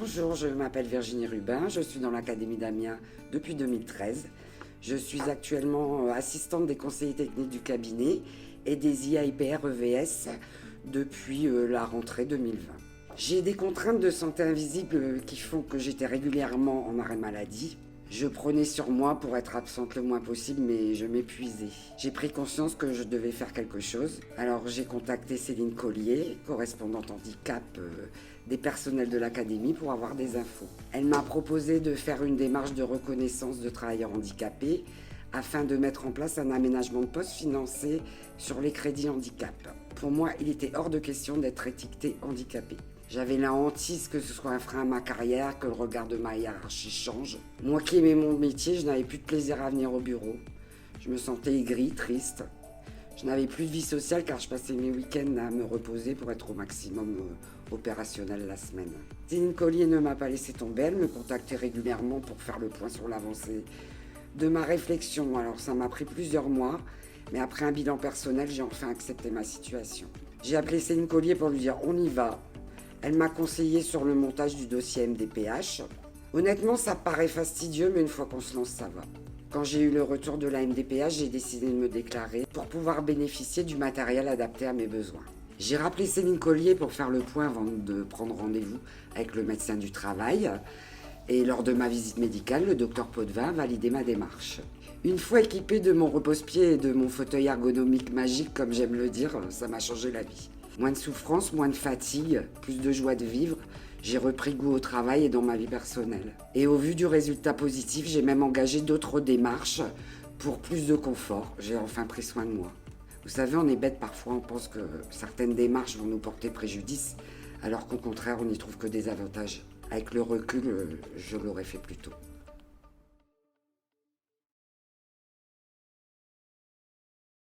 Bonjour, je m'appelle Virginie Rubin, je suis dans l'Académie d'Amiens depuis 2013. Je suis actuellement assistante des conseillers techniques du cabinet et des IAIPR EVS depuis la rentrée 2020. J'ai des contraintes de santé invisibles qui font que j'étais régulièrement en arrêt maladie. Je prenais sur moi pour être absente le moins possible, mais je m'épuisais. J'ai pris conscience que je devais faire quelque chose. Alors j'ai contacté Céline Collier, correspondante handicap des personnels de l'académie, pour avoir des infos. Elle m'a proposé de faire une démarche de reconnaissance de travailleurs handicapés afin de mettre en place un aménagement de poste financé sur les crédits handicap. Pour moi, il était hors de question d'être étiqueté handicapé. J'avais la hantise que ce soit un frein à ma carrière, que le regard de ma hiérarchie change. Moi qui aimais mon métier, je n'avais plus de plaisir à venir au bureau. Je me sentais aigrie, triste. Je n'avais plus de vie sociale car je passais mes week-ends à me reposer pour être au maximum opérationnel la semaine. Céline Collier ne m'a pas laissé tomber, elle me contactait régulièrement pour faire le point sur l'avancée de ma réflexion. Alors ça m'a pris plusieurs mois, mais après un bilan personnel, j'ai enfin accepté ma situation. J'ai appelé Céline Collier pour lui dire on y va. Elle m'a conseillé sur le montage du dossier MDPH. Honnêtement, ça paraît fastidieux, mais une fois qu'on se lance, ça va. Quand j'ai eu le retour de la MDPH, j'ai décidé de me déclarer pour pouvoir bénéficier du matériel adapté à mes besoins. J'ai rappelé Céline Collier pour faire le point avant de prendre rendez-vous avec le médecin du travail. Et lors de ma visite médicale, le docteur Potvin a validé ma démarche. Une fois équipée de mon repose-pied et de mon fauteuil ergonomique magique, comme j'aime le dire, ça m'a changé la vie. Moins de souffrance, moins de fatigue, plus de joie de vivre. J'ai repris goût au travail et dans ma vie personnelle. Et au vu du résultat positif, j'ai même engagé d'autres démarches pour plus de confort. J'ai enfin pris soin de moi. Vous savez, on est bête parfois, on pense que certaines démarches vont nous porter préjudice, alors qu'au contraire, on n'y trouve que des avantages. Avec le recul, je l'aurais fait plus tôt.